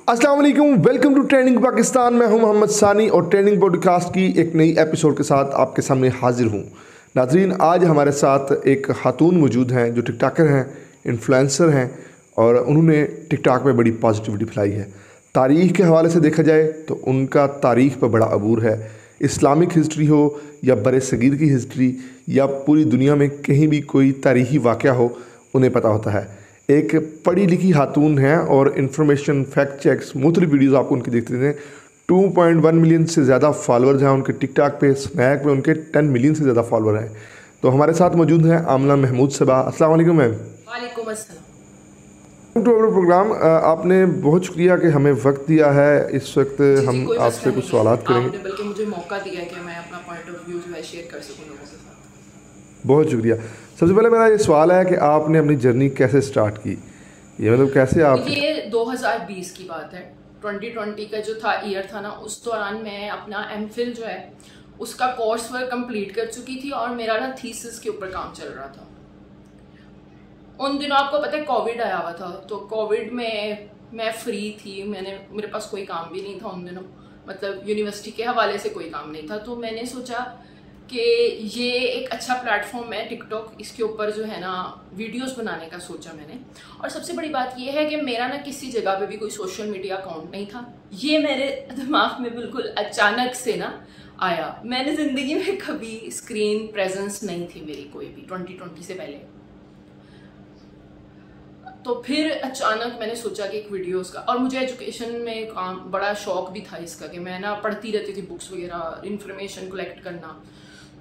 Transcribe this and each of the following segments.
अस्सलाम वालेकुम, welcome to trending Pakistan. मैं हूं मोहम्मद सानी और ट्रेंडिंग पॉडकास्ट की एक नई एपिसोड के साथ आपके सामने हाजिर हूं। नाजरीन, आज हमारे साथ एक खातून मौजूद हैं जो टिकटॉकर हैं, इन्फ्लुएंसर हैं और उन्होंने टिकटॉक में बड़ी पॉजिटिविटी फैलाई है। तारीख़ के हवाले से देखा जाए तो उनका तारीख़ पर बड़ा अबूर है। इस्लामिक हिस्ट्री हो या बर सगीर की हिस्ट्री या पूरी दुनिया में कहीं भी कोई तारीख़ी वाक़या हो, उन्हें पता होता है। एक पढ़ी लिखी खातून हैं और इन्फॉर्मेशन, फैक्ट चेक्स, मुख्तलिफ वीडियोज़ आपको उनकी देखते हैं। 2.1 मिलियन से ज़्यादा फॉलोअर्स हैं उनके टिकटॉक पे। स्नैक पे उनके 10 मिलियन से ज़्यादा फॉलोअर हैं। तो हमारे साथ मौजूद हैं आमना महमूद सबा। अस्सलाम वालेकुम मैम। वालेकुम अस्सलाम। टू अवर प्रोग्राम, आपने बहुत शुक्रिया कि हमें वक्त दिया है। इस वक्त हम आपसे कुछ सवालात करेंगे। बल्कि मुझे मौका दिया कि मैं अपना पॉइंट ऑफ व्यू जो है शेयर कर सकूं लोगों के साथ। बहुत शुक्रिया। सबसे पहले मेरा ये सवाल है कि आपने अपनी जर्नी कैसे स्टार्ट की? ये मतलब कैसे आप? ये 2020 की बात है। 2020 का जो था ईयर था ना, उस दौरान मैं अपना एमफिल जो है उसका कोर्स वर्क कंप्लीट कर चुकी थी और मेरा ना थीसिस के ऊपर काम चल रहा था। उन दिनों आपको पता है कोविड आया हुआ था, तो कोविड में मैं फ्री थी। मेरे पास कोई काम भी नहीं था उन दिनों, मतलब यूनिवर्सिटी के हवाले से कोई काम नहीं था। तो मैंने सोचा कि ये एक अच्छा प्लेटफॉर्म है टिकटॉक, इसके ऊपर जो है ना वीडियोस बनाने का सोचा मैंने। और सबसे बड़ी बात ये है कि मेरा ना किसी जगह पे भी कोई सोशल मीडिया अकाउंट नहीं था। ये मेरे दिमाग में बिल्कुल अचानक से ना आया। मैंने ज़िंदगी में कभी स्क्रीन प्रेजेंस नहीं थी मेरी कोई भी 2020 से पहले। तो फिर अचानक मैंने सोचा कि एक वीडियोस का, और मुझे एजुकेशन में काम बड़ा शौक भी था इसका कि मैं ना पढ़ती रहती थी बुक्स वगैरह, इन्फॉर्मेशन कलेक्ट करना।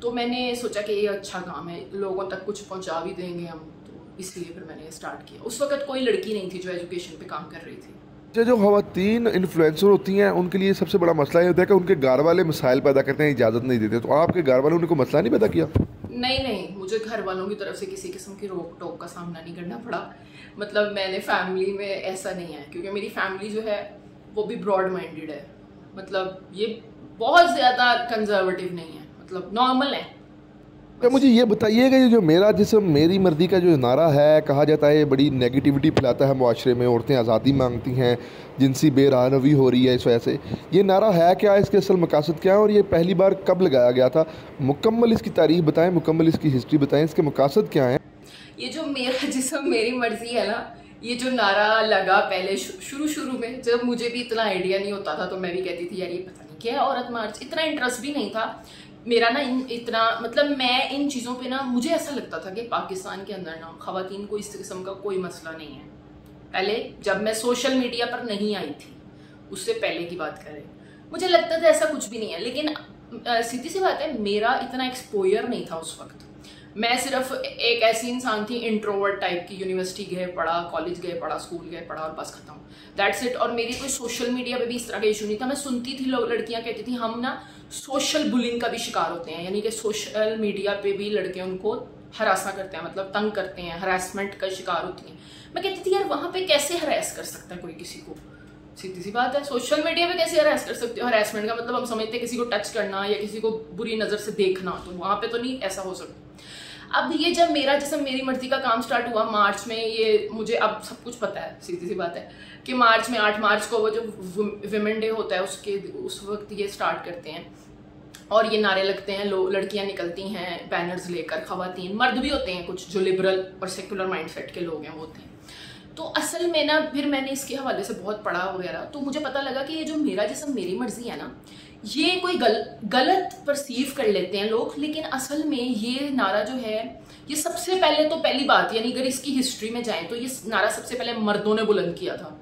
तो मैंने सोचा कि ये अच्छा काम है, लोगों तक कुछ पहुंचा भी देंगे हम, तो इसलिए फिर मैंने स्टार्ट किया। उस वक्त कोई लड़की नहीं थी जो एजुकेशन पे काम कर रही थी। जो ख़वातीन इन्फ्लुएंसर होती हैं उनके लिए सबसे बड़ा मसला ये होता है कि उनके घर वाले मसाइल पैदा करते हैं, इजाज़त नहीं देते। तो आपके घर वालों ने कोई मसला नहीं पैदा किया? नहीं, मुझे घर वालों की तरफ से किसी किस्म की रोक टोक का सामना नहीं करना पड़ा। मतलब मैंने फैमिली में ऐसा नहीं है, क्योंकि मेरी फैमिली जो है वो भी ब्रॉड माइंडेड है। मतलब ये बहुत ज़्यादा कंजर्वेटिव नहीं है, मतलब नॉर्मल है। तो मुझे ये बताइएगा, ये जो मेरा जिस्म मेरी मर्जी का जो नारा है, कहा जाता है ये बड़ी नेगेटिविटी फैलाता है मुआशरे में, औरतें आज़ादी मांगती हैं, जिनसी बेरहनवी हो रही है इस वजह से। ये नारा है क्या, इसके असल मकासद क्या है और ये पहली बार कब लगाया गया था? मुकम्मल इसकी तारीख बताएं, मुकम्मल इसकी हिस्ट्री बताएं, इसके मकासद क्या हैं? ये जो मेरा जिस्म मेरी मर्जी है ना, ये जो नारा लगा पहले शुरू में, जब मुझे भी इतना आइडिया नहीं होता था तो मैं भी कहती थी यार ये पता नहीं क्या है औरत मार्च। इतना इंटरेस्ट भी नहीं था मेरा ना इतना, मतलब मैं इन चीज़ों पे ना, मुझे ऐसा लगता था कि पाकिस्तान के अंदर ना ख़वातीन को इस किस्म का कोई मसला नहीं है। पहले जब मैं सोशल मीडिया पर नहीं आई थी, उससे पहले की बात करें, मुझे लगता था ऐसा कुछ भी नहीं है। लेकिन सीधी सी बात है, मेरा इतना एक्सपोजर नहीं था उस वक्त। मैं सिर्फ एक ऐसी इंसान थी इंट्रोवर्ट टाइप की, यूनिवर्सिटी गए पढ़ा, कॉलेज गए पढ़ा, स्कूल गए पढ़ा और बस खत्म, दैट्स इट। और मेरी कोई सोशल मीडिया पे भी इस तरह का इशू नहीं था। मैं सुनती थी लोग, लड़कियां कहती थी हम ना सोशल बुलिंग का भी शिकार होते हैं, यानी कि सोशल मीडिया पे भी लड़के उनको हरासा करते हैं, मतलब तंग करते हैं, हरासमेंट का शिकार होती हैं। मैं कहती थी यार वहाँ पे कैसे हरास कर सकता है कोई किसी को? सीधी सी बात है, सोशल मीडिया पे कैसे हरास कर सकते हो? हरासमेंट का मतलब हम समझते हैं किसी को टच करना या किसी को बुरी नज़र से देखना, तो वहाँ पे तो नहीं ऐसा हो सकता। अब ये जब मेरा जैसे मेरी मर्जी का काम स्टार्ट हुआ मार्च में, ये मुझे अब सब कुछ पता है, सीधी सी बात है कि मार्च में 8 मार्च को वो जो विमेन डे होता है उस वक्त ये स्टार्ट करते हैं और ये नारे लगते हैं, लड़कियां निकलती हैं बैनर्स लेकर, ख़वातीन, मर्द भी होते हैं कुछ जो लिबरल और सेकुलर माइंडसेट के लोग हैं वो होते हैं। तो असल में ना फिर मैंने इसके हवाले से बहुत पढ़ा वगैरह, तो मुझे पता लगा कि ये जो मेरा जिस्म मेरी मर्जी है ना, ये कोई गलत परसीव कर लेते हैं लोग। लेकिन असल में ये नारा जो है, ये सबसे पहले तो पहली बात, यानी अगर इसकी हिस्ट्री में जाएं तो ये नारा सबसे पहले मर्दों ने बुलंद किया था।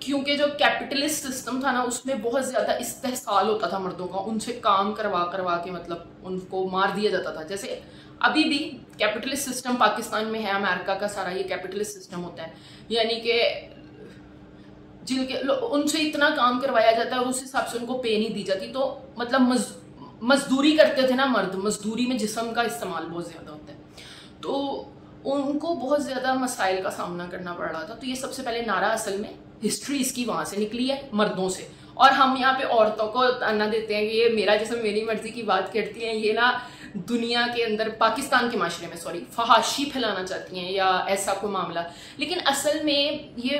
क्योंकि जो कैपिटलिस्ट सिस्टम था ना, उसमें बहुत ज़्यादा इस्तेहसाल होता था मर्दों का, उनसे काम करवा के मतलब उनको मार दिया जाता था। जैसे अभी भी कैपिटलिस्ट सिस्टम पाकिस्तान में है, अमेरिका का सारा ये कैपिटलिस्ट सिस्टम होता है, यानी कि जिनके उनसे इतना काम करवाया जाता है और उस हिसाब से उनको पे नहीं दी जाती। तो मतलब मजदूरी करते थे ना मर्द, मजदूरी में जिस्म का इस्तेमाल बहुत ज़्यादा होता है, तो उनको बहुत ज़्यादा मसाइल का सामना करना पड़ रहा था। तो ये सबसे पहले नारा असल में हिस्ट्री इसकी वहाँ से निकली है, मर्दों से। और हम यहाँ पे औरतों को ताना देते हैं कि ये मेरा जिस्म मेरी मर्जी की बात करती हैं, ये ना दुनिया के अंदर, पाकिस्तान के माशरे में फहाशी फैलाना चाहती हैं या ऐसा कोई मामला। लेकिन असल में ये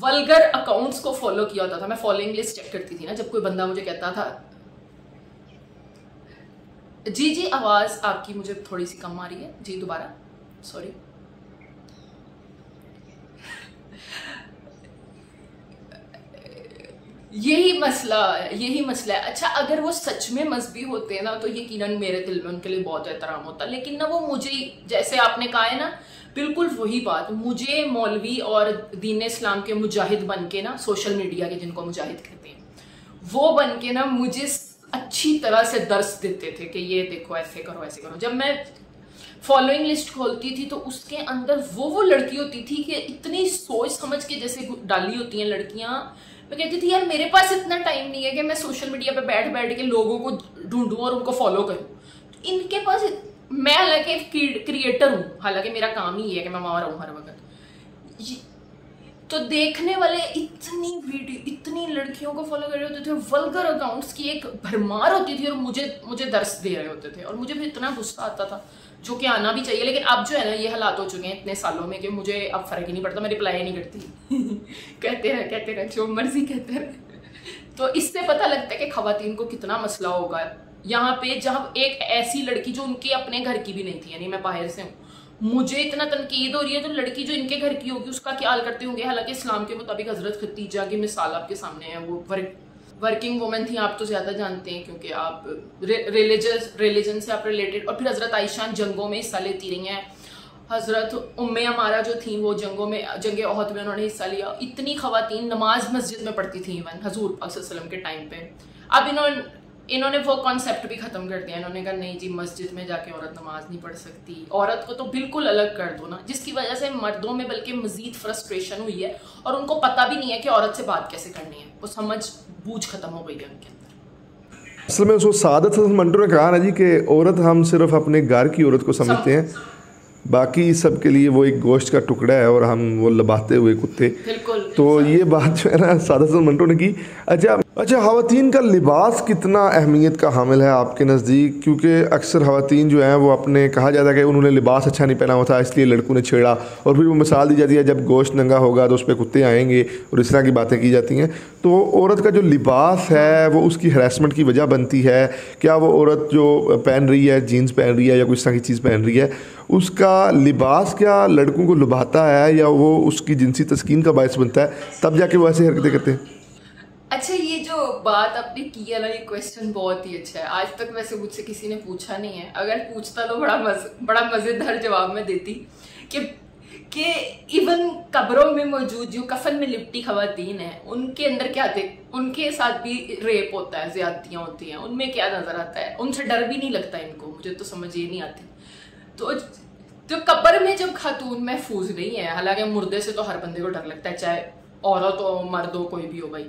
वल्गर अकाउंट्स को फॉलो किया होता था। मैं फॉलोइंग लिस्ट चेक करती थी ना, जब कोई बंदा मुझे कहता था, जी आवाज आपकी मुझे थोड़ी सी कम आ रही है जी, दोबारा सॉरी। यही मसला है। अच्छा, अगर वो सच में मजहबी होते हैं ना तो यकीनन मेरे दिल में उनके लिए बहुत एहतराम होता, लेकिन ना वो मुझे, जैसे आपने कहा है ना, बिल्कुल वही बात, मुझे मौलवी और दीन इस्लाम के मुजाहिद बन के ना, सोशल मीडिया के जिनको मुजाहिद कहते हैं, वो बन के ना मुझे अच्छी तरह से दर्स देते थे कि ये देखो ऐसे करो ऐसे करो। जब मैं फॉलोइंग लिस्ट खोलती थी तो उसके अंदर वो लड़की होती थी कि इतनी सोच समझ के जैसे डाली होती हैं लड़कियां, मैं कहती थी यार मेरे पास इतना टाइम नहीं है कि मैं सोशल मीडिया पे बैठ बैठ के लोगों को ढूंढूं और उनको फॉलो करूं। इनके पास, मैं हालांकि क्रिएटर हूं, हालांकि मेरा काम ही है कि मैं वहां रहूं हर वक्त, तो देखने वाले इतनी वीडियो, इतनी लड़कियों को फॉलो कर रहे होते थे, वल्गर अकाउंट्स की एक भरमार होती थी और मुझे दर्स दे रहे होते थे और मुझे भी इतना गुस्सा आता था, जो कि आना भी चाहिए। लेकिन अब जो है ना, ये हालात हो चुके हैं इतने सालों में कि मुझे अब फर्क ही नहीं पड़ता, मैं रिप्लाई नहीं करती कहते रहे जो मर्जी कहते रहे। तो इससे पता लगता है कि खवातीन को कितना मसला होगा यहाँ पे, जहाँ एक ऐसी लड़की जो उनके अपने घर की भी नहीं थी, यानी मैं बाहर से हूँ, मुझे इतना तनकीद हो रही है, तो लड़की जो इनके घर की होगी उसका क्या हाल करते होंगे। हालांकि इस्लाम के मुताबिक हजरत खदीजा की मिसाल आपके सामने है, वो वर्किंग वुमेन थी, आप तो ज़्यादा जानते हैं क्योंकि आप रिलीजन से आप रिलेटेड। और फिर हज़रत आयशा जंगों में हिस्सा लेती रही हैं, हज़रत उम्मे अमारा जो थी वो जंग ओहद में उन्होंने हिस्सा लिया। इतनी खवातीन नमाज मस्जिद में पढ़ती थी इवन हजूर पाक सल्लल्लाहु अलैहि वसल्लम के टाइम पे। अब इन्होंने वो कॉन्सेप्ट भी ख़त्म कर दिया, इन्होंने कहा नहीं जी मस्जिद में जाके औरत नमाज नहीं पढ़ सकती, औरत को तो बिल्कुल अलग कर दो ना, जिसकी वजह से मर्दों में बल्कि मजीद फ्रस्ट्रेशन हुई है और उनको पता भी नहीं है कि औरत से बात कैसे करनी है, वो समझ बूझ खत्म हो गई है उनके अंदर। असल में उसको सादत मंटो ने कहा ना जी कि औरत हम सिर्फ अपने घर की औरत को समझते हैं, बाकी सब के लिए वो एक गोश्त का टुकड़ा है और हम वो लबाते हुए कुत्ते। बिल्कुल। तो ये बात जो है ना सादत मंटो ने की। अच्छा ख़वातीन का लिबास कितना अहमियत का हामिल है आपके नज़दीक? क्योंकि अक्सर ख़वातीन जो हैं वो अपने, कहा जाता है कि उन्होंने लिबास अच्छा नहीं पहना हुआ था इसलिए लड़कों ने छेड़ा, और फिर वो मिसाल दी जाती है जब गोश्त नंगा होगा तो उस पर कुत्ते आएंगे और इस तरह की बातें की जाती हैं। तो औरत का जो लिबास है वो उसकी हरासमेंट की वजह बनती है क्या? वो औरत जो पहन रही है, जीन्स पहन रही है या कोई इस तरह की चीज़ पहन रही है, उसका लिबास क्या लड़कों को लुभाता है या वो उसकी जिनसी तस्कीन का बायस बनता है, तब जाके वो ऐसी हरकतें करते हैं? अच्छा, ये जो बात आपने की है ना, ये क्वेश्चन बहुत ही अच्छा है। आज तक वैसे मुझसे किसी ने पूछा नहीं है, अगर पूछता तो बड़ा मज़ेदार जवाब मैं देती कि इवन कब्रों में मौजूद जो कफन में लिपटी खवातीन है, उनके अंदर क्या थे, उनके साथ भी रेप होता है, ज्यादतियाँ होती हैं, उनमें क्या नज़र आता है? उनसे डर भी नहीं लगता इनको, मुझे तो समझ ये नहीं आती। तो जो कब्र में जब खातून महफूज नहीं है, हालांकि मुर्दे से तो हर बंदे को डर लगता है, चाहे औरत हो मर्द हो कोई भी हो, भाई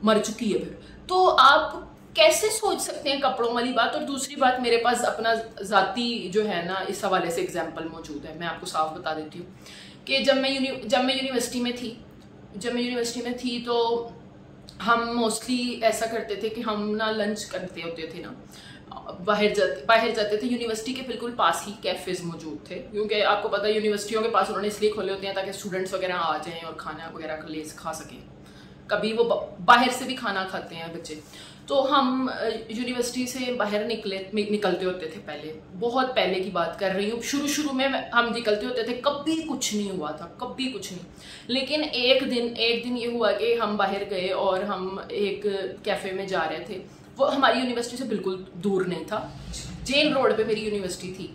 मर चुकी है फिर, तो आप कैसे सोच सकते हैं कपड़ों वाली बात? और दूसरी बात, मेरे पास अपना ज़ाती जो है ना इस हवाले से एग्जाम्पल मौजूद है, मैं आपको साफ बता देती हूँ कि जब मैं यूनिवर्सिटी में थी तो हम मोस्टली ऐसा करते थे कि हम ना लंच करते होते थे ना, बाहर जाते थे। यूनिवर्सिटी के बिल्कुल पास ही कैफ़ेज़ मौजूद थे, क्योंकि आपको पता है यूनिवर्सिटियों के पास उन्होंने इसलिए खोले होते हैं ताकि स्टूडेंट्स वगैरह आ जाएं और खाना वगैरह खा सकें, कभी वो बाहर से भी खाना खाते हैं बच्चे। तो हम यूनिवर्सिटी से बाहर निकलते होते थे, पहले बहुत पहले की बात कर रही हूँ, शुरू में हम निकलते होते थे, कभी कुछ नहीं हुआ था, कभी कुछ नहीं। लेकिन एक दिन ये हुआ कि हम बाहर गए और हम एक कैफ़े में जा रहे थे, वो हमारी यूनिवर्सिटी से बिल्कुल दूर नहीं था, जेल रोड पे मेरी यूनिवर्सिटी थी,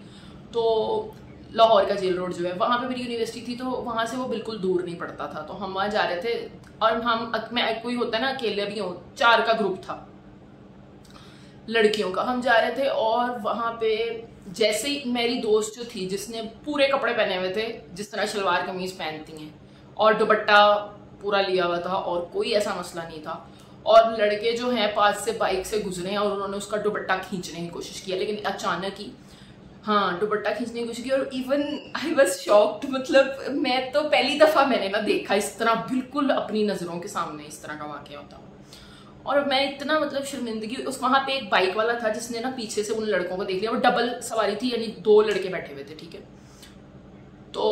तो लाहौर का जेल रोड जो है वहाँ पे मेरी यूनिवर्सिटी थी, तो वहाँ से वो बिल्कुल दूर नहीं पड़ता था। तो हम वहाँ जा रहे थे और मैं कोई होता है ना अकेले भी हूँ, 4 का ग्रुप था लड़कियों का, हम जा रहे थे और वहाँ पे जैसे ही मेरी दोस्त जो थी जिसने पूरे कपड़े पहने हुए थे, जिस तरह शलवार कमीज पहनती हैं और दुपट्टा पूरा लिया हुआ था और कोई ऐसा मसला नहीं था, और लड़के जो हैं पास से बाइक से गुजरे हैं और उन्होंने उसका दुपट्टा खींचने की कोशिश किया, लेकिन अचानक ही दुपट्टा खींचने की कोशिश की और इवन आई वाज शॉक्ड। मतलब मैं तो पहली दफ़ा मैंने ना देखा इस तरह, बिल्कुल अपनी नज़रों के सामने इस तरह का वाक़या होता, और मैं इतना मतलब शर्मिंदगी। वहाँ पे एक बाइक वाला था जिसने ना पीछे से उन लड़कों को देख लिया, वो डबल सवारी थी, यानी 2 लड़के बैठे हुए थे, ठीक है। तो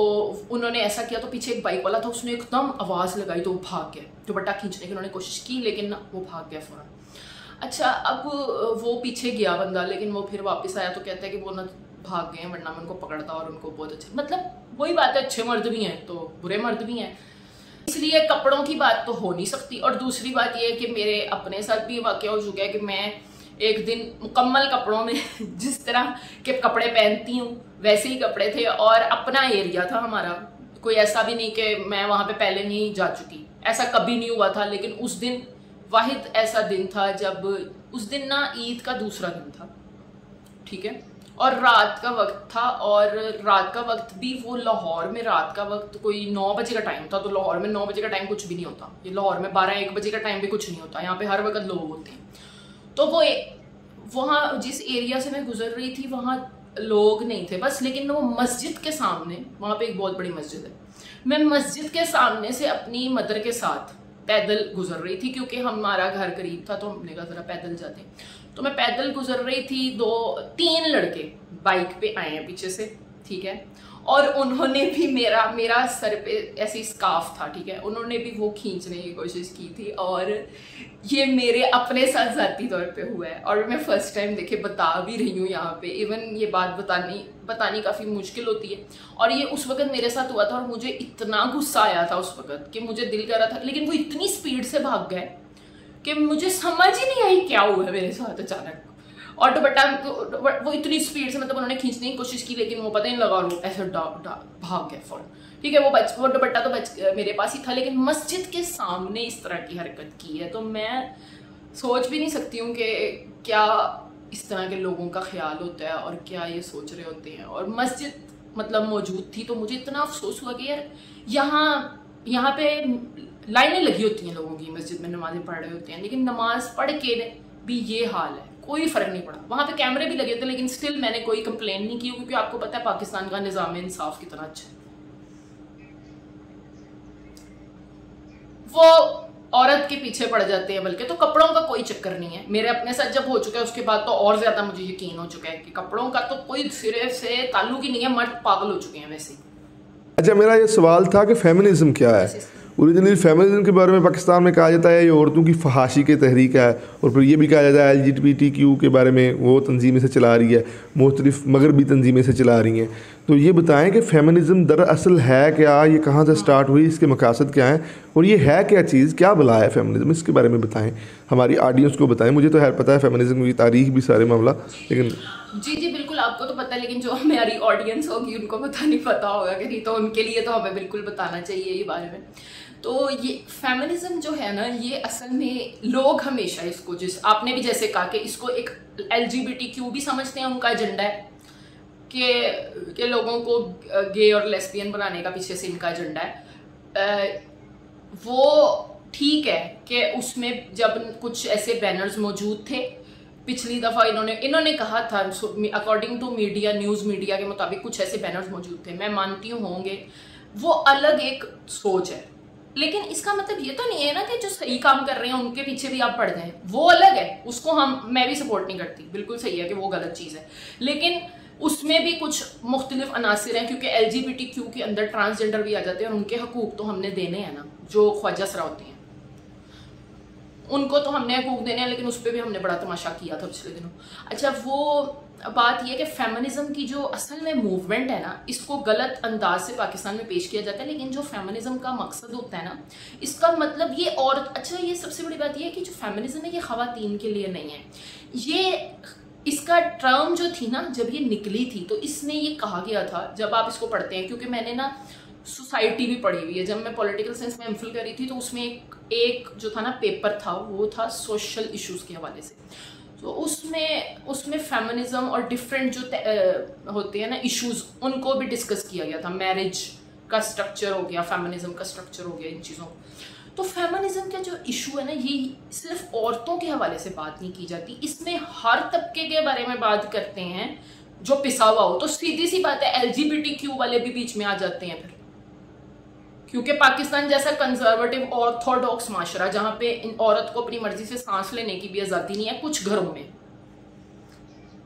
उन्होंने ऐसा किया, तो पीछे एक बाइक वाला था, उसने एकदम आवाज़ लगाई तो वो भाग गया। दुपट्टा खींचने की उन्होंने कोशिश की लेकिन ना वो भाग गया फ़ौरन। अच्छा, अब वो पीछे गया बंदा, लेकिन वो फिर वापस आया तो कहता है कि वो ना भाग गए, वरना मैं उनको पकड़ता और उनको बहुत अच्छे, मतलब वही बात है, अच्छे मर्द भी हैं तो बुरे मर्द भी हैं, इसलिए कपड़ों की बात तो हो नहीं सकती। और दूसरी बात ये है कि मेरे अपने साथ भी वाक़या हो चुका है कि मैं एक दिन मुकम्मल कपड़ों में जिस तरह के कपड़े पहनती हूँ वैसे ही कपड़े थे, और अपना एरिया था हमारा, कोई ऐसा भी नहीं कि मैं वहाँ पे पहले नहीं जा चुकी, ऐसा कभी नहीं हुआ था। लेकिन उस दिन वाहिद ऐसा दिन था जब उस दिन ना ईद का दूसरा दिन था, ठीक है, और रात का वक्त था, और रात का वक्त भी वो लाहौर में रात का वक्त कोई 9 बजे का टाइम था। तो लाहौर में 9 बजे का टाइम कुछ भी नहीं होता, ये लाहौर में 12-1 बजे का टाइम भी कुछ नहीं होता, यहाँ पे हर वक्त लोग होते हैं। तो वो वहाँ जिस एरिया से मैं गुजर रही थी वहाँ लोग नहीं थे बस, लेकिन वो मस्जिद के सामने, वहाँ पे एक बहुत बड़ी मस्जिद है, मैं मस्जिद के सामने से अपनी मदर के साथ पैदल गुजर रही थी, क्योंकि हमारा घर करीब था तो हमने कहा ज़रा पैदल जाते हैं। तो मैं पैदल गुजर रही थी, 2-3 लड़के बाइक पे आए हैं पीछे से, ठीक है, और उन्होंने भी मेरा सर पे ऐसी स्कार्फ था, ठीक है, उन्होंने भी वो खींचने की कोशिश की थी, और ये मेरे अपने साथ ज़ाती तौर पे हुआ है, और मैं फर्स्ट टाइम देखे बता भी रही हूँ यहाँ पे। इवन ये बात बतानी काफ़ी मुश्किल होती है, और ये उस वक्त मेरे साथ हुआ था, और मुझे इतना गुस्सा आया था उस वक्त कि मुझे दिल कर रहा था, लेकिन वो इतनी स्पीड से भाग गए कि मुझे समझ ही नहीं आई क्या हुआ है मेरे साथ अचानक। और दुपट्टा वो इतनी स्पीड से, मतलब उन्होंने खींचने की कोशिश की लेकिन वो पता ही नहीं लगा, वो ऐसे भाग गया फौरन, ठीक है। वो दुपट्टा तो मेरे पास ही था, लेकिन मस्जिद के सामने इस तरह की हरकत की है, तो मैं सोच भी नहीं सकती हूँ कि क्या इस तरह के लोगों का ख्याल होता है और क्या ये सोच रहे होते हैं। और मस्जिद मतलब मौजूद थी, तो मुझे इतना अफसोस हुआ कि यार यहाँ पे लाइनें लगी होती हैं लोगों की, मस्जिद में नमाजें पढ़ रहे होते हैं, लेकिन नमाज पढ़ के भी ये हाल है, कोई फ़र्क नहीं पड़ा। वहाँ पे कैमरे भी लगे थे, लेकिन स्टिल मैंने कोई कंप्लेन नहीं की, क्योंकि आपको पता है पाकिस्तान का निज़ाम इंसाफ कितना अच्छा है। वो औरत के पीछे पड़ जाते हैं, बल्कि तो कपड़ों का कोई चक्कर नहीं है। मेरे अपने साथ जब हो चुका है उसके बाद तो और ज़्यादा मुझे यकीन हो चुका है कि कपड़ों का तो कोई सिरे से ताल्लुक ही नहीं है, मर्द पागल हो चुके हैं वैसे। अच्छा, मेरा ये सवाल था कि फेमिनिज्म क्या है। ओरिजिनली फेमिनिज्म के बारे में पाकिस्तान में कहा जाता है ये औरतों की फहाशी की तहरीक है, और फिर ये भी कहा जाता है LGBTQ के बारे में वो तंजीमें से चला रही है, मुख्तलिफ मगरबी तंजीमें से चला रही हैं। तो ये बताएं कि फेमिनिज्म दरअसल है क्या, ये कहाँ से स्टार्ट हुई, इसके मकासद क्या हैं, और ये है क्या चीज़, क्या भला है फेमिनिज्म, इसके बारे में बताएं, हमारी ऑडियंस को बताएं। मुझे तो खैर पता है फेमिनिज्म की तारीख भी सारे मामला, लेकिन जी बिल्कुल आपको तो पता है, लेकिन जो हमारी ऑडियंस होगी उनको पता नहीं पता होगा कि नहीं, तो उनके लिए तो हमें बिल्कुल बताना चाहिए ये बारे में। तो ये फेमिनिज्म जो है ना, ये असल में लोग हमेशा इसको, जिस आपने भी जैसे कहा कि इसको एक LGBTQ भी समझते हैं, उनका एजेंडा है कि लोगों को गे और लेस्बियन बनाने का पीछे से इनका एजेंडा है। वो ठीक है कि उसमें जब कुछ ऐसे बैनर्स मौजूद थे, पिछली दफ़ा इन्होंने कहा था, according to media, news media के मुताबिक कुछ ऐसे बैनर्स मौजूद थे। मैं मानती हूँ होंगे, वो अलग एक सोच है, लेकिन इसका मतलब ये तो नहीं है ना कि जो सही काम कर रहे हैं उनके पीछे भी आप पड़ जाएं, वो अलग है, उसको मैं भी सपोर्ट नहीं करती, बिल्कुल सही है कि वो गलत चीज़ है, लेकिन उसमें भी कुछ मुख्तलिफ अनासिर हैं, क्योंकि LGBTQ के अंदर ट्रांसजेंडर भी आ जाते हैं, और उनके हकूक़ तो हमने देने हैं ना, जो ख्वाजा सरा होती हैं उनको तो हमने हकूक़ देने हैं, लेकिन उस पर भी हमने बड़ा तमाशा किया था पिछले दिनों। अच्छा, वो बात यह कि फेमिनिज्म की जो असल में मूवमेंट है ना, इसको गलत अंदाज से पाकिस्तान में पेश किया जाता है, लेकिन जो फेमिनिज्म का मकसद होता है ना, इसका मतलब ये औरत, अच्छा ये सबसे बड़ी बात ये है कि जो फेमिनिज्म है ये ख़वातीन के लिए नहीं है। ये इसका टर्म जो थी ना, जब ये निकली थी तो इसमें ये कहा गया था, जब आप इसको पढ़ते हैं, क्योंकि मैंने ना सोसाइटी भी पढ़ी हुई है, जब मैं पॉलिटिकल साइंस में एमफिल कर रही थी तो उसमें एक जो था ना पेपर था, वो था सोशल इश्यूज़ के हवाले से। तो उसमें फेमिनिज्म और डिफरेंट जो होते हैं ना इश्यूज़, उनको भी डिस्कस किया गया था। मैरिज का स्ट्रक्चर हो गया, फेमिनिज्म का स्ट्रक्चर हो गया, इन चीज़ों। तो फेमिनिज्म का जो इशू है ना, ये सिर्फ औरतों के हवाले से बात नहीं की जाती, इसमें हर तबके के बारे में बात करते हैं जो पिसा हुआ हो। तो सीधी सी बात है, LGBTQ वाले भी बीच में आ जाते हैं फिर, क्योंकि पाकिस्तान जैसा कंजर्वेटिव ऑर्थोडॉक्स माशरा, जहाँ पे इन औरत को अपनी मर्जी से सांस लेने की भी आज़ादी नहीं है कुछ घरों में,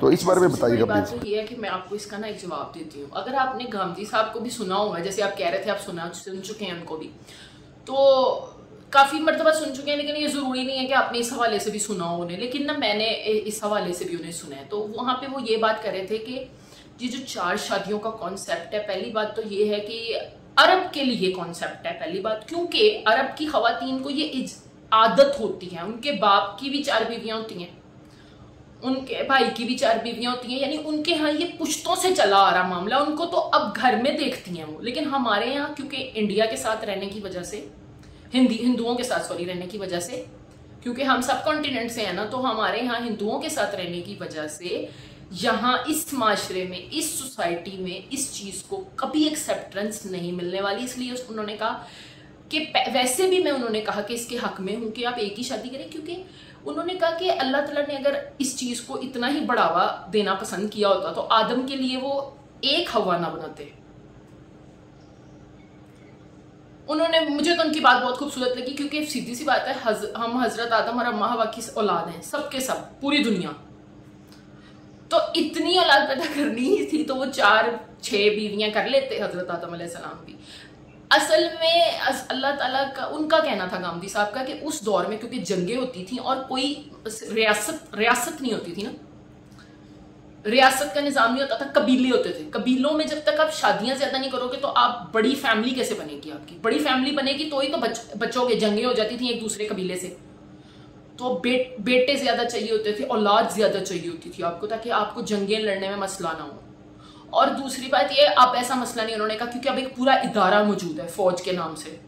तो इस बारे में बताइएगा प्लीज़। बात तो ये है कि मैं आपको इसका ना एक जवाब देती हूँ। अगर आपने गांधी साहब को भी सुना होगा, जैसे आप कह रहे थे आप सुन चुके हैं उनको भी, तो काफ़ी मरतबा सुन चुके हैं, लेकिन ये ज़रूरी नहीं है कि आपने इस हवाले से भी सुना हो उन्हें, लेकिन ना मैंने इस हवाले से भी उन्हें सुना है। तो वहाँ पे वो ये बात कर रहे थे कि ये जो 4 शादियों का कॉन्सेप्ट है, पहली बात तो ये है कि अरब के लिए कॉन्सेप्ट है पहली बात, क्योंकि अरब की ख़वातीन को ये आदत होती है, उनके बाप की भी 4 बीवियाँ होती हैं, उनके भाई की भी 4 बीवियाँ होती हैं, यानी उनके यहाँ ये पुश्तों से चला आ रहा मामला, उनको तो अब घर में देखती हैं वो। लेकिन हमारे यहाँ क्योंकि इंडिया के साथ रहने की वजह से, हिंदुओं के साथ रहने की वजह से, क्योंकि हम सब कॉन्टिनेंट से हैं ना, तो हमारे यहाँ हिंदुओं के साथ रहने की वजह से यहाँ इस माशरे में, इस सोसाइटी में इस चीज़ को कभी एक्सेप्टेंस नहीं मिलने वाली। इसलिए उन्होंने कहा कि वैसे भी मैं उन्होंने कहा कि इसके हक में हूँ कि आप एक ही शादी करें, क्योंकि उन्होंने कहा कि अल्लाह ताला ने अगर इस चीज़ को इतना ही बढ़ावा देना पसंद किया होता तो आदम के लिए वो एक हवा ना बनाते। उन्होंने, मुझे तो उनकी बात बहुत खूबसूरत लगी, क्योंकि सीधी सी बात है, हम हजरत आदम और अम्मा हवा की औलाद हैं, सबके सब, पूरी दुनिया। तो इतनी औलाद पैदा करनी ही थी तो वो 4-6 बीवियां कर लेते हजरत आदम अलैहिस्सलाम भी। असल में अल्लाह ताला का, उनका कहना था गांधी साहब का, कि उस दौर में क्योंकि जंगें होती थी और कोई रियासत नहीं होती थी ना, रियासत का निज़ाम नहीं होता था, कबीले होते थे। कबीलों में जब तक आप शादियां ज्यादा नहीं करोगे तो आप बड़ी फैमिली कैसे बनेगी? आपकी बड़ी फैमिली बनेगी तो ही तो बच्चोगे। जंगें हो जाती थी एक दूसरे कबीले से, तो बेटे ज्यादा चाहिए होते थे, औलाद ज्यादा चाहिए होती थी आपको, ताकि आपको जंगें लड़ने में मसला ना हो। और दूसरी बात ये, अब ऐसा मसला नहीं, उन्होंने कहा, क्योंकि अब एक पूरा इदारा मौजूद है फौज के नाम से,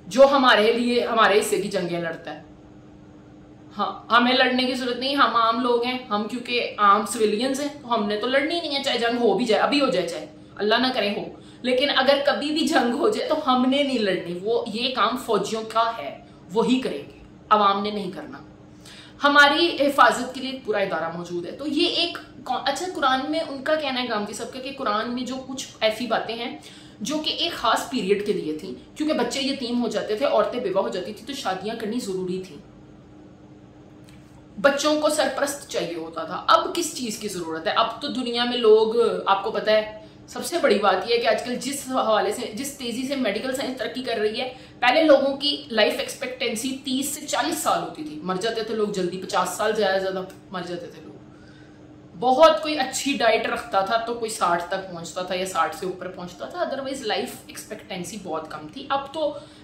जो हमारे लिए हमारे हिस्से की जंगें लड़ता है। हाँ, हमें लड़ने की जरूरत नहीं, हम आम लोग हैं, हम क्योंकि आम सिविलियंस हैं, तो हमने तो लड़नी नहीं है, चाहे जंग हो भी जाए, अभी हो जाए, चाहे अल्लाह ना करे हो, लेकिन अगर कभी भी जंग हो जाए तो हमने नहीं लड़नी। वो ये काम फौजियों का है, वही करेंगे, अवाम ने नहीं करना। हमारी हिफाजत के लिए पूरा इदारा मौजूद है। तो ये एक अच्छा, कुरान में उनका कहना है गांधी साहब का कि कुरान में जो कुछ ऐसी बातें हैं जो कि एक खास पीरियड के लिए थी, क्योंकि बच्चे यतीम हो जाते थे, औरतें बेवा हो जाती थी, तो शादियां करनी जरूरी थी, बच्चों को सरपरस्त चाहिए होता था। अब किस चीज की जरूरत है? अब तो दुनिया में लोग, आपको पता है, सबसे बड़ी बात यह है कि आजकल जिस हवाले से, जिस तेजी से मेडिकल साइंस तरक्की कर रही है, पहले लोगों की लाइफ एक्सपेक्टेंसी 30 से 40 साल होती थी, मर जाते थे लोग जल्दी, 50 साल ज्यादा मर जाते थे लोग। बहुत कोई अच्छी डाइट रखता था तो कोई 60 तक पहुंचता था या 60 से ऊपर पहुंचता था, अदरवाइज लाइफ एक्सपेक्टेंसी बहुत कम थी। अब तो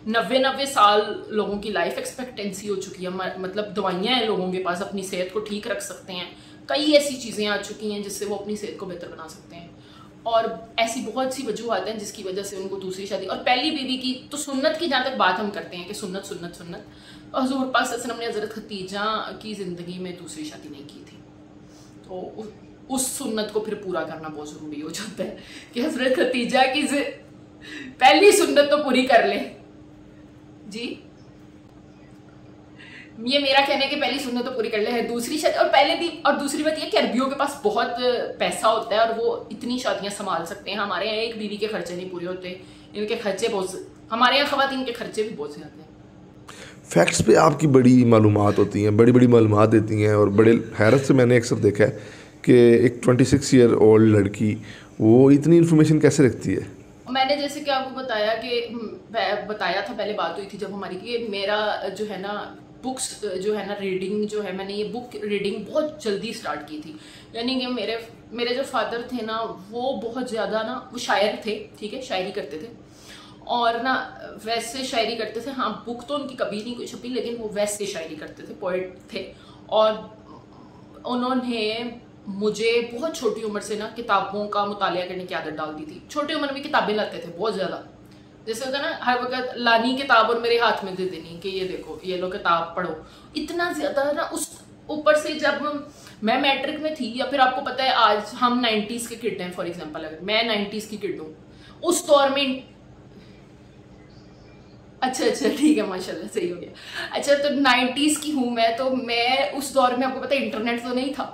90 साल लोगों की लाइफ एक्सपेक्टेंसी हो चुकी है, मतलब दवाइयाँ हैं लोगों के पास, अपनी सेहत को ठीक रख सकते हैं, कई ऐसी चीज़ें आ चुकी हैं जिससे वो अपनी सेहत को बेहतर बना सकते हैं। और ऐसी बहुत सी वजूहत हैं जिसकी वजह से उनको दूसरी शादी और पहली बीवी की, तो सुन्नत की जहाँ तक बात हम करते हैं कि सुन्नत सुन्नत सुन्नत, और हुज़ूर पाक सल्लल्लाहु अलैहि वसल्लम ने हज़रत खदीजा की ज़िंदगी में दूसरी शादी नहीं की थी, तो उस सुन्नत को फिर पूरा करना बहुत ज़रूरी हो जाता है कि हज़रत खदीजा की पहली सुन्नत तो पूरी कर ले जी। ये मेरा कहना है कि पहली सुन्नत तो पूरी कर ले है, दूसरी शादी, और पहले भी, और दूसरी बात ये कि अरबियों के पास बहुत पैसा होता है और वो इतनी शादियां संभाल सकते हैं। हमारे यहाँ एक बीवी के खर्चे नहीं पूरे होते, इनके खर्चे बहुत, हमारे यहाँ ख़वातीन के खर्चे भी बहुत ज़्यादा हैं। फैक्ट्स पे आपकी बड़ी मालूमात होती हैं, बड़ी बड़ी मालूमात देती हैं, और बड़े हैरत से मैंने अक्सर देखा है कि एक 26 ईयर ओल्ड लड़की वो इतनी इन्फॉर्मेशन कैसे रखती है। मैंने जैसे कि आपको बताया था, पहले बात हुई थी जब हमारी, कि मेरा जो है ना बुक्स जो है ना रीडिंग जो है, मैंने ये बुक रीडिंग बहुत जल्दी स्टार्ट की थी। यानी कि मेरे जो फादर थे ना, वो बहुत ज़्यादा ना, वो शायर थे, ठीक है, शायरी करते थे, और ना वैसे शायरी करते थे। हाँ, बुक तो उनकी कभी नहीं कोई छपी, लेकिन वो वैसे शायरी करते थे, पोएट थे। और उन्होंने मुझे बहुत छोटी उम्र से ना किताबों का मुतालिया करने की आदत डाल दी थी। छोटी उम्र में किताबें लाते थे बहुत ज़्यादा, जैसे होता ना, हर वक्त लानी किताब और मेरे हाथ में दे देनी कि ये देखो, ये लो किताब पढ़ो, इतना ज़्यादा ना। उस ऊपर से जब मैं मैट्रिक में थी, या फिर आपको पता है आज हम 90s के किड हैं, फॉर एग्जांपल अगर मैं 90s की किड हूँ, उस दौर में, अच्छा ठीक है, माशाल्लाह सही हो गया। अच्छा, तो 90s की हूँ मैं, तो मैं उस दौर में, आपको पता है इंटरनेट तो नहीं था,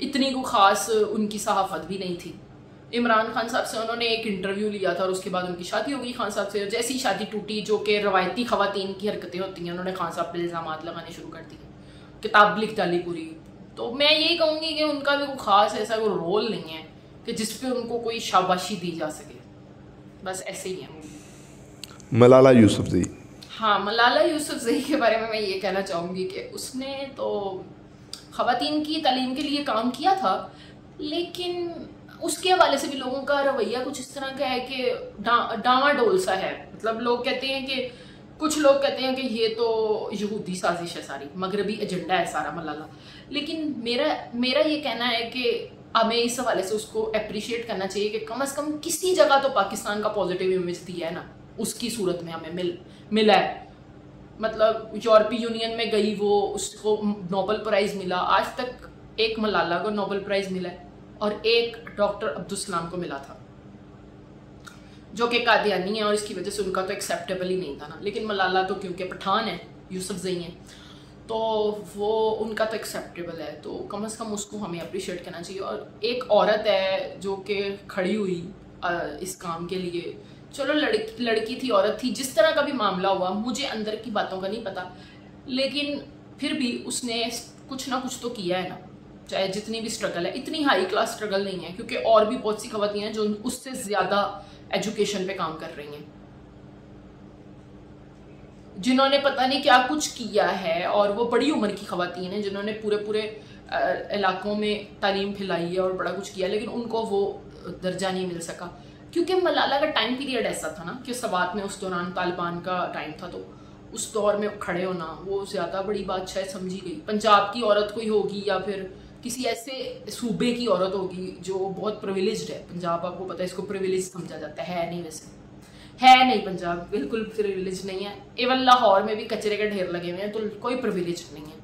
इतनी को ख़ास उनकी सहाफ़त भी नहीं थी। इमरान खान साहब से उन्होंने एक इंटरव्यू लिया था और उसके बाद उनकी शादी हो गई खान साहब से। जैसी शादी टूटी, जो कि रवायती ख़वातीन की हरकतें होती हैं, उन्होंने खान साहब पर इल्ज़ामात लगाने शुरू कर दिए, किताब लिख डाली पूरी। तो मैं यही कहूँगी कि उनका भी कोई ख़ास ऐसा कोई रोल नहीं है कि जिस पे उनको कोई शाबाशी दी जा सके, बस ऐसे ही है। मलाला यूसुफजई, हाँ, मलाला यूसुफजई के बारे में मैं ये कहना चाहूँगी कि उसने तो ख़वातीन की तालीम के लिए काम किया था, लेकिन उसके हवाले से भी लोगों का रवैया कुछ इस तरह का है कि डामाडोल सा है। मतलब लोग कहते हैं कि कुछ लोग कहते हैं कि ये तो यहूदी साजिश है सारी, मगरबी एजेंडा है सारा मलाला। लेकिन मेरा ये कहना है कि हमें इस हवाले से उसको अप्रिशिएट करना चाहिए कि कम से कम किसी जगह तो पाकिस्तान का पॉजिटिव इमेज दिया है ना, उसकी सूरत में हमें मिला है। मतलब यूरोपीय यूनियन में गई वो, उसको नोबेल प्राइज़ मिला। आज तक एक मलाला को नोबेल प्राइज़ मिला है और एक डॉक्टर अब्दुल सलाम को मिला था, जो कि कादियानी है और इसकी वजह से उनका तो एक्सेप्टेबल ही नहीं था ना। लेकिन मलाला तो क्योंकि पठान है, यूसुफजई हैं, तो वो उनका तो एक्सेप्टेबल है, तो कम से कम उसको हमें अप्रिशिएट करना चाहिए। और एक औरत है जो कि खड़ी हुई इस काम के लिए, चलो लड़की थी, औरत थी, जिस तरह का भी मामला हुआ, मुझे अंदर की बातों का नहीं पता, लेकिन फिर भी उसने कुछ ना कुछ तो किया है ना। चाहे जितनी भी स्ट्रगल है, इतनी हाई क्लास स्ट्रगल नहीं है, क्योंकि और भी बहुत सी खवातीन हैं जो उससे ज़्यादा एजुकेशन पे काम कर रही हैं, जिन्होंने पता नहीं क्या कुछ किया है, और वो बड़ी उम्र की खवातीन हैं जिन्होंने पूरे इलाकों में तालीम फैलाई है और बड़ा कुछ किया, लेकिन उनको वो दर्जा नहीं मिल सका। क्योंकि मलाला का टाइम पीरियड ऐसा था ना कि सवात में उस दौरान तालिबान का टाइम था, तो उस दौर में खड़े होना वो ज़्यादा बड़ी बात शायद समझी गई। पंजाब की औरत कोई होगी या फिर किसी ऐसे सूबे की औरत होगी जो बहुत प्रिविलेज्ड है। पंजाब आपको पता है इसको प्रिविलेज समझा जाता है नहीं, वैसे है नहीं, पंजाब बिल्कुल प्रिविलेज नहीं है। इवन लाहौर में भी कचरे के ढेर लगे हुए हैं, तो कोई प्रिविलेज नहीं है,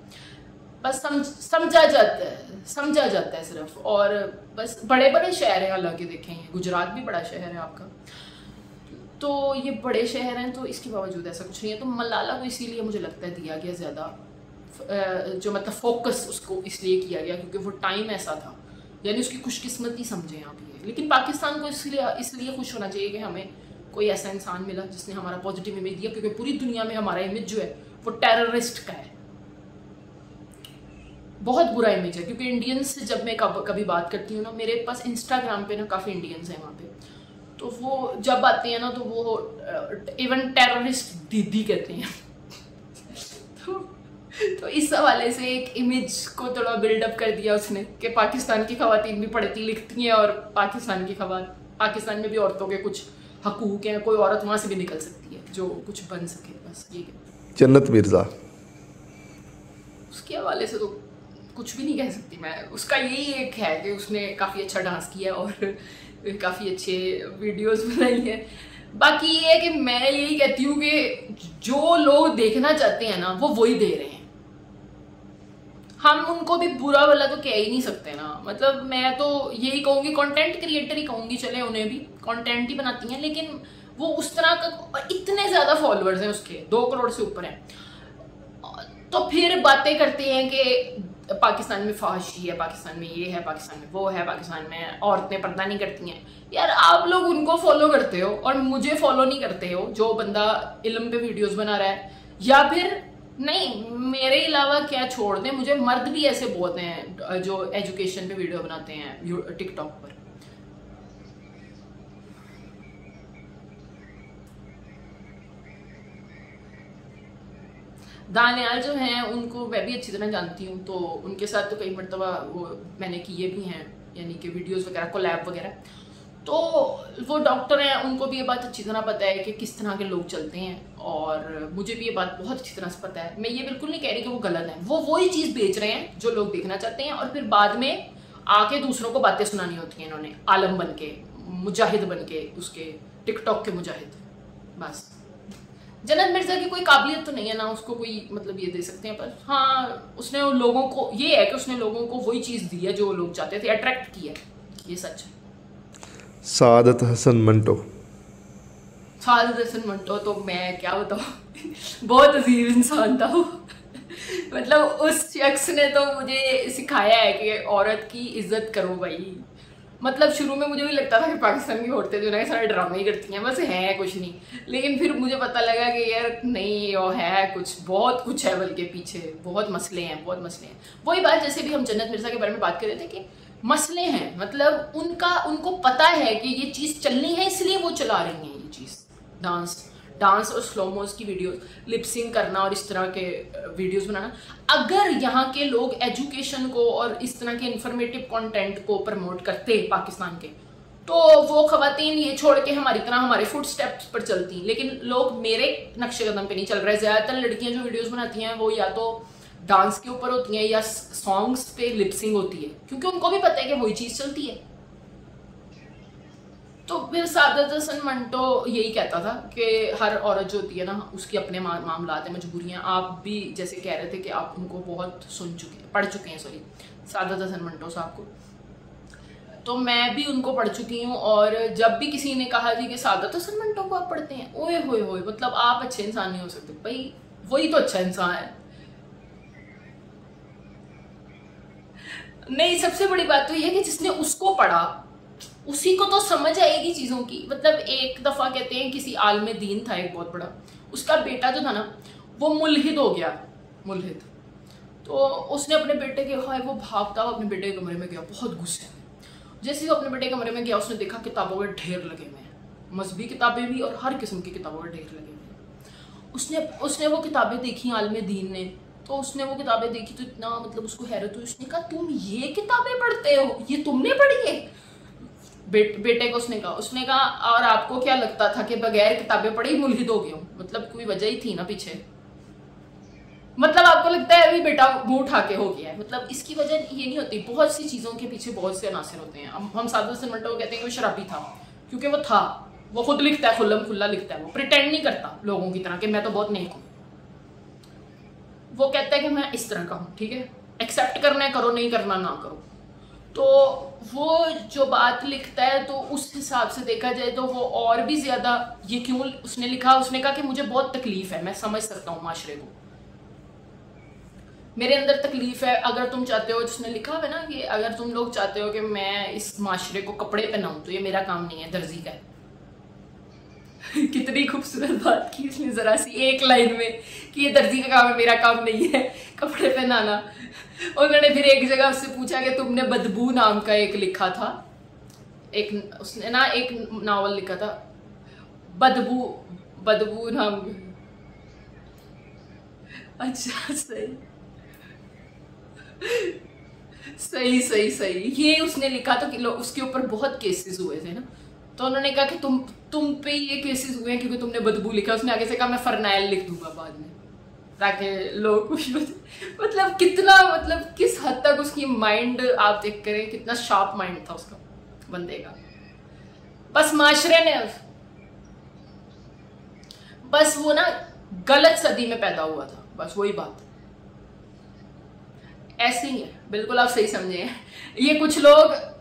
बस समझा जाता है सिर्फ। और बस बड़े बड़े शहर हैं, हालांकि देखें गुजरात भी बड़ा शहर है आपका, तो ये बड़े शहर हैं, तो इसके बावजूद ऐसा कुछ नहीं है। तो मलाला को इसीलिए मुझे लगता है दिया गया ज़्यादा, जो मतलब फोकस उसको इसलिए किया गया क्योंकि वो टाइम ऐसा था, यानी उसकी खुशकिस्मती समझें आप ये। लेकिन पाकिस्तान को इसलिए खुश होना चाहिए कि हमें कोई ऐसा इंसान मिला जिसने हमारा पॉजिटिव इमेज दिया, क्योंकि पूरी दुनिया में हमारा इमेज जो है वो टेररिस्ट का है, बहुत बुरा इमेज है। क्योंकि इंडियंस से जब मैं कभी बात करती हूँ ना, मेरे पास इंस्टाग्राम पे ना काफ़ी इंडियंस हैं वहाँ पे, तो वो जब आते हैं ना तो वो इवन टेररिस्ट दीदी कहते हैं तो इस हवाले से एक इमेज को थोड़ा बिल्डअप कर दिया उसने कि पाकिस्तान की खवातीन भी पढ़ती लिखती हैं और पाकिस्तान में भी औरतों के कुछ हकूक हैं, कोई औरत वहाँ से भी निकल सकती है जो कुछ बन सके, बस ये। जन्नत मिर्ज़ा, उसके हवाले से तो कुछ भी नहीं कह सकती मैं। उसका यही एक है कि उसने काफ़ी अच्छा डांस किया और काफ़ी अच्छे वीडियोस बनाई है। बाकी ये है कि मैं यही कहती हूँ कि जो लोग देखना चाहते हैं ना वो वही दे रहे हैं, हम उनको भी बुरा वाला तो कह ही नहीं सकते ना। मतलब मैं तो यही कहूँगी, कंटेंट क्रिएटर ही कहूँगी, चले उन्हें भी कंटेंट ही बनाती हैं, लेकिन वो उस तरह का, इतने ज़्यादा फॉलोअर्स हैं उसके, 2 करोड़ से ऊपर हैं, तो फिर बातें करते हैं कि पाकिस्तान में फहाशी है, पाकिस्तान में ये है, पाकिस्तान में वो है, पाकिस्तान में औरतें पर्दा नहीं करती हैं। यार आप लोग उनको फॉलो करते हो और मुझे फॉलो नहीं करते हो, जो बंदा इल्म पे वीडियोस बना रहा है, या फिर नहीं मेरे अलावा क्या छोड़ दें, मुझे मर्द भी ऐसे बहुत हैं जो एजुकेशन पे वीडियो बनाते हैं टिकटॉक पर। दानियाल जो हैं उनको मैं भी अच्छी तरह जानती हूँ, तो उनके साथ तो कई मरतबा वो मैंने किए भी हैं, यानी कि वीडियोस वगैरह, कोलैब वगैरह। तो वो डॉक्टर हैं, उनको भी ये बात अच्छी तरह पता है कि किस तरह के लोग चलते हैं, और मुझे भी ये बात बहुत अच्छी तरह से पता है। मैं ये बिल्कुल नहीं कह रही कि वो गलत है, वो वही चीज़ बेच रहे हैं जो लोग देखना चाहते हैं, और फिर बाद में आके दूसरों को बातें सुनानी होती हैं इन्होंने, आलम बन के, मुजाहिद बन के, उसके टिकटॉक के मुजाहिद। बस जन्नत मिर्ज़ा की कोई काबिलियत तो नहीं है ना, उसको कोई मतलब ये दे सकते हैं, पर हाँ उसने उन लोगों को, ये है कि उसने लोगों को वही चीज़ दी है जो लोग चाहते थे, अट्रैक्ट किया, ये सच है। सादत हसन मंटो, सादत हसन मंटो तो मैं क्या बताऊँ बहुत अजीब इंसान था वो मतलब उस शख्स ने तो मुझे सिखाया है कि औरत की इज्जत करो भाई। मतलब शुरू में मुझे भी लगता था कि पाकिस्तान की औरतें जो है सारे ड्रामे ही करती हैं, बस है कुछ नहीं, लेकिन फिर मुझे पता लगा कि यार नहीं, वो है कुछ, बहुत कुछ है, बल्कि पीछे बहुत मसले हैं, बहुत मसले हैं। वही बात जैसे भी हम जन्नत मिर्जा के बारे में बात कर रहे थे कि मसले हैं, मतलब उनको पता है कि ये चीज़ चलनी है, इसलिए वो चला रही हैं ये चीज़। डांस और स्लोमोस की वीडियोस, लिपसिंग करना और इस तरह के वीडियोस बनाना। अगर यहाँ के लोग एजुकेशन को और इस तरह के इंफॉर्मेटिव कंटेंट को प्रमोट करते पाकिस्तान के, तो वो खवातीन ये छोड़ के हमारी तरह हमारे फुट स्टेप्स पर चलती। लेकिन लोग मेरे नक्शे कदम पे नहीं चल रहे। ज़्यादातर लड़कियां जो वीडियोस बनाती हैं वो या तो डांस के ऊपर होती हैं या सॉन्ग्स पे लिपसिंग होती है, क्योंकि उनको भी पता है कि वही चीज़ चलती है। तो फिर सादत हसन मंटो यही कहता था कि हर औरत जो होती है ना उसकी अपने मामलात हैं, मजबूरियाँ। आप भी जैसे कह रहे थे कि आप उनको बहुत पढ़ चुके हैं, सॉरी, सादत हसन मंटो साहब को। तो मैं भी उनको पढ़ चुकी हूँ, और जब भी किसी ने कहा जी कि सादत हसन मंटो को आप पढ़ते हैं, ओए होए होए, मतलब आप अच्छे इंसान नहीं हो सकते भाई, वही तो अच्छा इंसान है। नहीं, सबसे बड़ी बात तो ये है कि जिसने उसको पढ़ा उसी को तो समझ आएगी चीज़ों की। मतलब एक दफ़ा कहते हैं किसी आलम दीन था एक बहुत बड़ा, उसका बेटा जो था ना वो मुल्हिद हो गया, मुल्हिद। तो उसने अपने बेटे के, हाय वो भागता हुआ अपने बेटे के कमरे में गया बहुत गुस्से में। जैसे ही वो अपने बेटे के कमरे में गया उसने देखा किताबों के ढेर लगे हुए हैं, मजहबी किताबें भी और हर किस्म की किताबों के ढेर लगे हुए हैं। उसने वो किताबें देखी आलम दीन ने, तो उसने वो किताबें देखी तो इतना मतलब उसको हैरत हुई। उसने कहा तुम ये किताबें पढ़ते हो, ये तुमने पढ़ी है? बेटे को उसने कहा और आपको क्या लगता था कि बगैर किताबें पढ़े ही मुल्हिद हो गया हूँ? मतलब कोई वजह ही थी ना पीछे, मतलब आपको लगता है अभी बेटा मुंह उठा के हो गया है? मतलब इसकी वजह ये नहीं होती, बहुत सी चीज़ों के पीछे बहुत से अनासर होते हैं। हम सादत हसन मंटो को कहते हैं कि वो शराबी था, क्योंकि वो था, वो खुद लिखता है, खुल्लम खुल्ला लिखता है, वो प्रिटेंड नहीं करता लोगों की तरह कि मैं तो बहुत नेक हूँ। वो कहता है कि मैं इस तरह का हूँ, ठीक है, एक्सेप्ट करना है करो, नहीं करना ना करो। तो वो जो बात लिखता है तो उस हिसाब से देखा जाए तो वो और भी ज़्यादा, ये क्यों उसने लिखा, उसने कहा कि मुझे बहुत तकलीफ है, मैं समझ सकता हूँ माशरे को, मेरे अंदर तकलीफ है। अगर तुम चाहते हो, जिसने लिखा है ना कि अगर तुम लोग चाहते हो कि मैं इस माशरे को कपड़े पहनाऊँ तो ये मेरा काम नहीं है, दर्जी का है। कितनी खूबसूरत बात की इसने ज़रा सी एक लाइन में कि ये दर्जी का काम है, मेरा काम नहीं है कपड़े पहनाना। उन्होंने फिर एक जगह उससे पूछा कि तुमने बदबू नाम का एक लिखा था, उसने ना एक नावल लिखा था बदबू नाम। अच्छा, सही ये उसने लिखा तो कि उसके ऊपर बहुत केसेस हुए थे ना, तो उन्होंने कहा कि तुम पे ये केसेस हुए हैं क्योंकि तुमने बदबू लिखा। उसने आगे से कहा मैं फरनाइल लिख दूंगा बाद में ताकि लोग खुश हो जाए। मतलब कितना, मतलब किस हद तक उसकी माइंड आप देख करें, कितना शार्प माइंड था उसका बंदे का। बस माशरे ने, बस वो ना गलत सदी में पैदा हुआ था, बस वही बात। ऐसे ही है, बिल्कुल आप सही समझे हैं। ये कुछ लोग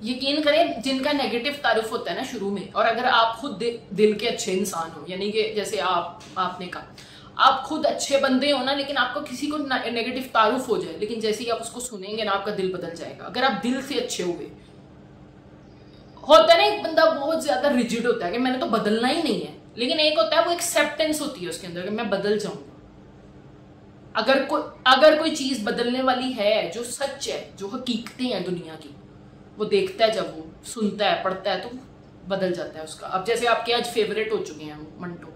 यकीन करें जिनका नेगेटिव तारुफ होता है ना शुरू में, और अगर आप खुद दिल के अच्छे इंसान हो, यानी कि जैसे आपने कहा आप खुद अच्छे बंदे हो ना, लेकिन आपको किसी को नेगेटिव तारुफ हो जाए, लेकिन जैसे ही आप उसको सुनेंगे ना आपका दिल बदल जाएगा। अगर आप दिल से अच्छे हुए, होता है ना एक बंदा बहुत ज्यादा रिजिड होता है कि मैंने तो बदलना ही नहीं है, लेकिन एक होता है वो एक्सेप्टेंस होती है उसके अंदर कि मैं बदल जाऊंगा। अगर कोई चीज बदलने वाली है जो सच है, जो हकीकतें हैं दुनिया की, वो देखता है, जब वो सुनता है, पढ़ता है, तो बदल जाता है उसका। अब जैसे आपके आज फेवरेट हो चुके हैं मंटो,